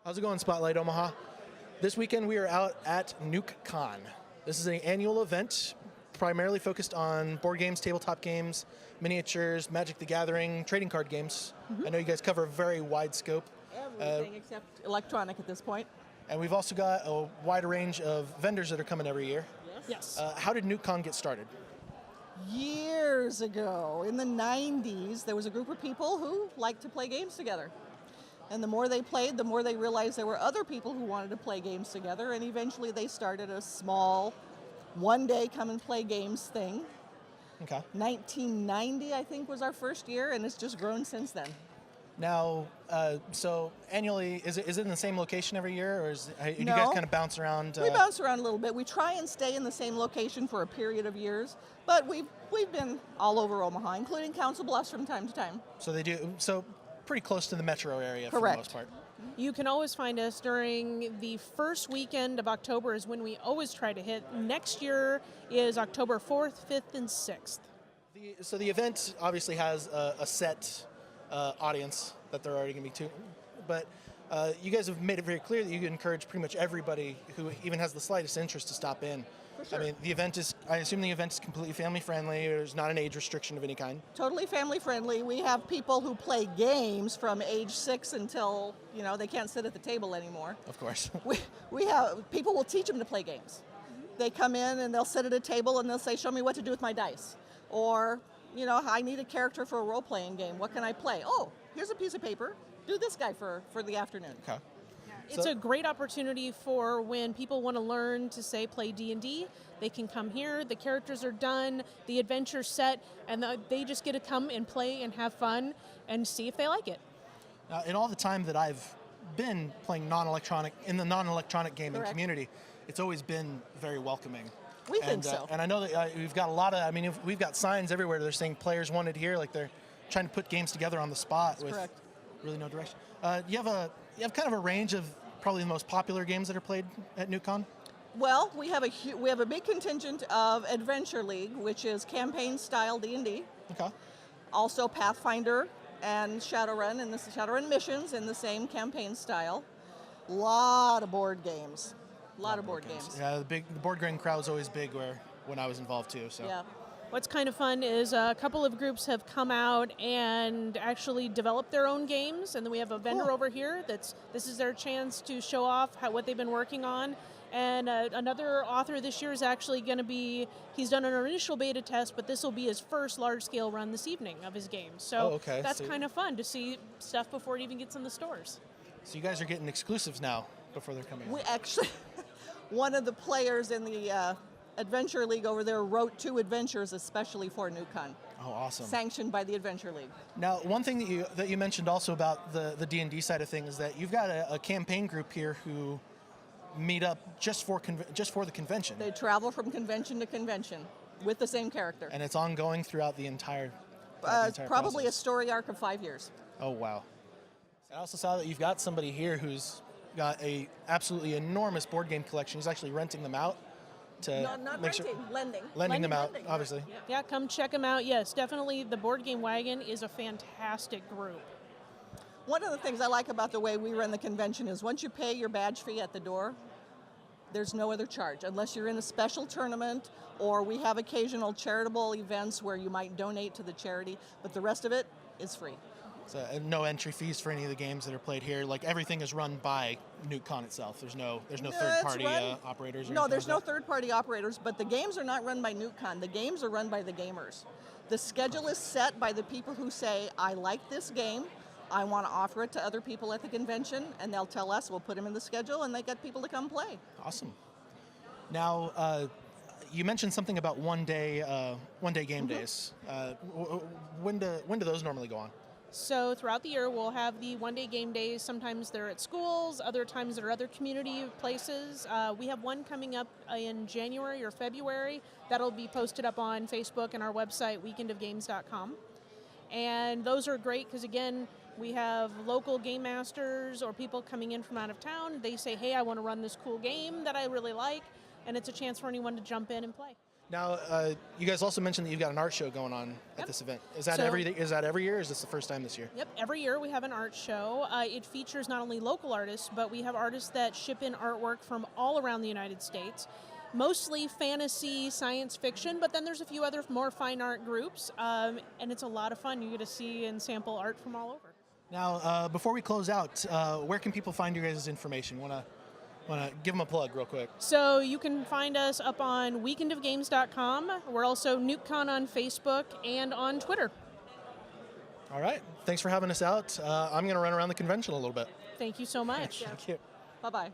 How's it going, Spotlight Omaha? This weekend we are out at Nuke Con. This is an annual event primarily focused on board games, tabletop games, miniatures, Magic the Gathering, trading card games. I know you guys cover a very wide scope. Everything except electronic at this point. And we've also got a wide range of vendors that are coming every year. Yes. How did Nuke Con get started? Years ago, in the 90s, there was a group of people who liked to play games together. And the more they played, the more they realized there were other people who wanted to play games together, and eventually they started a small, one-day come-and-play games thing. Okay. 1990, I think, was our first year, and it's just grown since then. Now, so annually, is it in the same location every year, or do you No. guys kind of bounce around? We bounce around a little bit. We try and stay in the same location for a period of years, but we've been all over Omaha, including Council Bluffs from time to time. So they do. So pretty close to the metro area for Correct. the most part. You can always find us during the first weekend of October is when we always try to hit. Next year is October 4th, 5th, and 6th. So the event obviously has a set audience that they're already going to be to, but you guys have made it very clear that you encourage pretty much everybody who even has the slightest interest to stop in. For sure. I mean, I assume the event is completely family friendly. There's not an age restriction of any kind. Totally family friendly. We have people who play games from age 6 until, they can't sit at the table anymore. Of course. We have people will teach them to play games. They come in and they'll sit at a table and they'll say, show me what to do with my dice. Or, I need a character for a role-playing game. What can I play? Oh, here's a piece of paper. Do this guy for the afternoon. Okay. It's a great opportunity for when people want to learn to, say, play D&D. They can come here, the characters are done, the adventure's set, and they just get to come and play and have fun and see if they like it. In all the time that I've been playing in the non-electronic gaming Correct. community, it's always been very welcoming. We think so. And I know that we've got a lot of, we've got signs everywhere that they're saying players wanted here, like they're trying to put games together on the spot. That's with correct. Really no direction. You have kind of a range of probably the most popular games that are played at Nuke Con? Well, we have a big contingent of Adventure League, which is campaign-style D&D. Okay. Also Pathfinder and Shadowrun, and the Shadowrun missions in the same campaign style. Lot of board games. A lot of board games. Yeah, the board game crowd was always big when I was involved too. So. Yeah. What's kind of fun is a couple of groups have come out and actually developed their own games, and then we have a vendor over here this is their chance to show off what they've been working on. And another author this year is actually going to he's done an initial beta test, but this will be his first large-scale run this evening of his game. So that's kind of fun to see stuff before it even gets in the stores. So you guys are getting exclusives now before they're coming. We actually, one of the players in the Adventure League over there wrote 2 adventures especially for Nuke Con. Oh, awesome. Sanctioned by the Adventure League. Now, one thing that you mentioned also about the D&D side of things is that you've got a campaign group here who meet up just for the convention. They travel from convention to convention with the same character. And it's ongoing throughout the entire probably process. a story arc of 5 years. Oh, wow. I also saw that you've got somebody here who's got a absolutely enormous board game collection. He's actually renting them out to Not make renting, sure lending them out, lending. obviously. Yeah, come check them out. Yes, definitely the Board Game Wagon is a fantastic group. One of the things I like about the way we run the convention is once you pay your badge fee at the door, there's no other charge, unless you're in a special tournament or we have occasional charitable events where you might donate to the charity, but the rest of it is free. So no entry fees for any of the games that are played here. Like everything is run by Nuke Con itself. There's no third-party operators. Or No, anything there's no like that? third-party operators, but the games are not run by Nuke Con. The games are run by the gamers. The schedule is set by the people who say, I like this game, I want to offer it to other people at the convention, and they'll tell us, we'll put them in the schedule, and they get people to come play. Awesome. Now, you mentioned something about one-day game days. When do those normally go on? So throughout the year, we'll have the one-day game days. Sometimes they're at schools, other times they're other community places. We have one coming up in January or February. That'll be posted up on Facebook and our website, weekendofgames.com. And those are great because, again, we have local game masters or people coming in from out of town. They say, hey, I want to run this cool game that I really like, and it's a chance for anyone to jump in and play. Now, you guys also mentioned that you've got an art show going on at this event. Is that So- every year, or is this the first time this year? Yep, every year we have an art show. It features not only local artists, but we have artists that ship in artwork from all around the United States. Mostly fantasy, science fiction, but then there's a few other more fine art groups, and it's a lot of fun. You get to see and sample art from all over. Now, before we close out, where can people find your guys' information? Want to give them a plug real quick? So you can find us up on weekendofgames.com. We're also Nuke Con on Facebook and on Twitter. All right. Thanks for having us out. I'm going to run around the convention a little bit. Thank you so much. Thank you. Bye-bye.